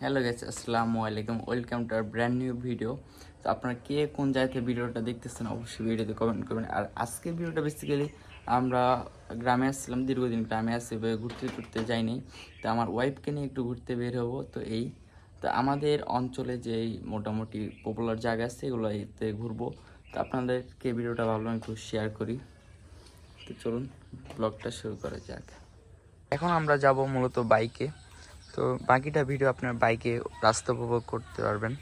Hello guys, আসসালামু আলাইকুম। Welcome to our brand new video. তো আপনারা কে কোন জায়গাতে ভিডিওটা দেখতেছেন অবশ্যই ভিডিওতে কমেন্ট করবেন। আর আজকের ভিডিওটা বেসিক্যালি আমরা গ্রামে আসছিলাম, দীর্ঘদিন গ্রামে আসছি, ঘুরতে টুরতে যাইনি। তো আমার ওয়াইফকে নিয়ে একটু ঘুরতে বের হবো। তো আমাদের অঞ্চলে যেই মোটামুটি পপুলার জায়গা আছে এগুলোতে ঘুরবো। তো আপনাদেরকে ভিডিওটা ভাবলাম একটু শেয়ার করি। তো চলুন ব্লগটা শুরু করা যাক। এখন আমরা যাব মূলত বাইকে। তো বাকিটা ভিডিও আপনার বাইকে রাস্তা উপভোগ করতে পারবেন।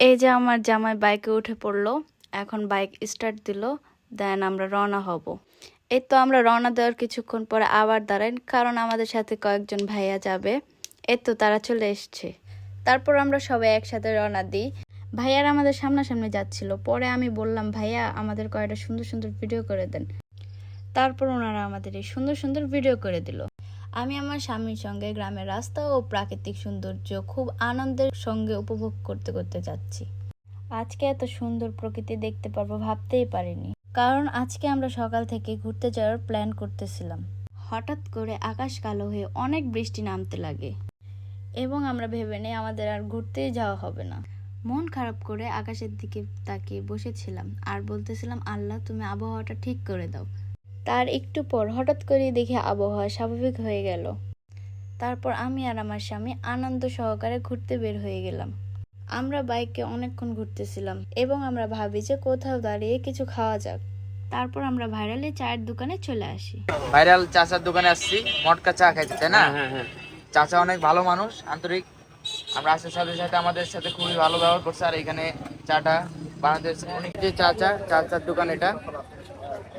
এই যে আমার জামাই বাইকে উঠে পড়লো, এখন বাইক স্টার্ট দিল, দেন আমরা রওনা হব। এই তো আমরা রওনা দেওয়ার কিছুক্ষণ পরে আবার দাঁড়াই, কারণ আমাদের সাথে কয়েকজন ভাইয়া যাবে। এই তো তারা চলে এসছে। তারপর আমরা সবাই একসাথে রওনা দিই। ভাইয়ারা আমাদের সামনাসামনি যাচ্ছিল, পরে আমি বললাম ভাইয়া আমাদের কয়েকটা সুন্দর সুন্দর ভিডিও করে দেন। তারপর ওনারা আমাদের এই সুন্দর সুন্দর ভিডিও করে দিল। আমি আমার স্বামীর সঙ্গে গ্রামের রাস্তা ও প্রাকৃতিক সৌন্দর্য খুব আনন্দের সঙ্গে উপভোগ করতে করতে যাচ্ছি। আজকে এত সুন্দর প্রকৃতি দেখতে পারবো ভাবতেই পারিনি, কারণ আজকে আমরা সকাল থেকে ঘুরতে যাওয়ার প্ল্যান করতেছিলাম। হঠাৎ করে আকাশ কালো হয়ে অনেক বৃষ্টি নামতে লাগে এবং আমরা ভেবে নেই আমাদের আর ঘুরতেই যাওয়া হবে না। মন খারাপ করে আকাশের দিকে তাকিয়ে বসেছিলাম আর বলতেছিলাম, আল্লাহ তুমি আবহাওয়াটা ঠিক করে দাও। তার একটু পর হঠাৎ করে দেখে আবহাওয়া স্বাভাবিক হয়ে গেল। তারপর আমি আর আমার স্বামী আনন্দ সহকারে ঘুরতে বের হয়ে গেলাম। আমরা বাইকে অনেকক্ষণ ঘুরতেছিলাম এবং আমরা ভাবি যে কোথাও দাঁড়িয়ে কিছু খাওয়া যাক। তারপর আমরা ভাইরালি চায়ের দোকানে চলে আসি। ভাইরাল চাচার দোকানে আসছি মটকা চা খাইতে, তাই না? চাচা অনেক ভালো মানুষ, আন্তরিক। আমরা আসার সাথে সাথে আমাদের সাথে খুবই ভালো ব্যবহার করছে। আর এখানে চাটা বানাতে অনেক যে চাচার দোকান এটা।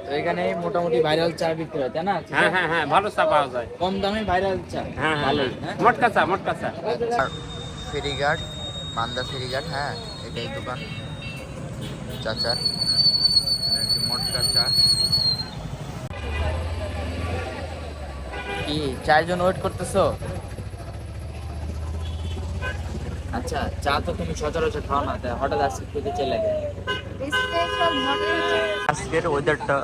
তো এখানে মোটামুটি ভাইরাল চা বিক্রি হয়, তাই না? হ্যাঁ ভালো চা পাওয়া যায়, কম দামে ভাইরাল চা। ভালোই। মটকা চা। আর ফেরিঘাট, মান্দা ফেরিঘাট, হ্যাঁ এটাই দোকান চাচার। মটকা চা। কি চায়ের জন্য ওয়েট করতেছো? আচ্ছা, চা তো তুমি সচরাচর খাও না, তাই হঠাৎ আজকে খেতে চলে গেলে। আজকের ওয়েদারটা,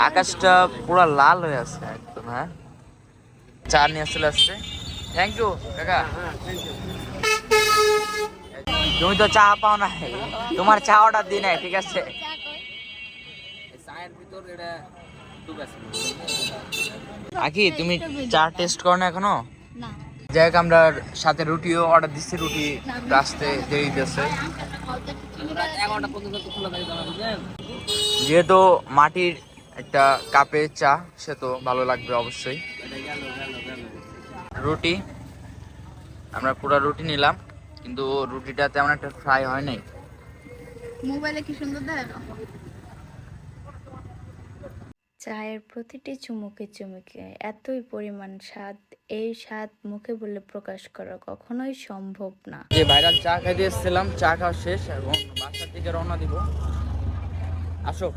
আকাশটা পুরো লাল হয়ে আছে একদম। হ্যাঁ, চা নিয়ে চলে আসছে। থ্যাংক ইউ কাকা। তুমি তো চা পাও না, তোমার চা অর্ডার দিই নাই, ঠিক আছে? চায়ের ভিতর এটা আকি, তুমি চা টেস্ট করো না এখনো? না। যাই হোক, আমরা সাথে রুটিও অর্ডার দিচ্ছি, রুটি আসতে দেরি দিচ্ছে। যেহেতু মাটির একটা কাপে চা, সে তো ভালো লাগবে অবশ্যই। রুটি, আমরা পুরো রুটি নিলাম, কিন্তু রুটিটা তেমন একটা ফ্রাই হয় নাই। মোবাইলে কি সুন্দর দেখা। চায়ের প্রতিটি চুমুকে চুমুকে এতই পরিমাণ স্বাদ, এই স্বাদ মুখে বলে প্রকাশ করা কখনোই সম্ভব না। যে ভাইরাল চা খাইতে এসেছিলাম, চা খাওয়া শেষ এবং বাসার দিকে রওনা দিব। আসো।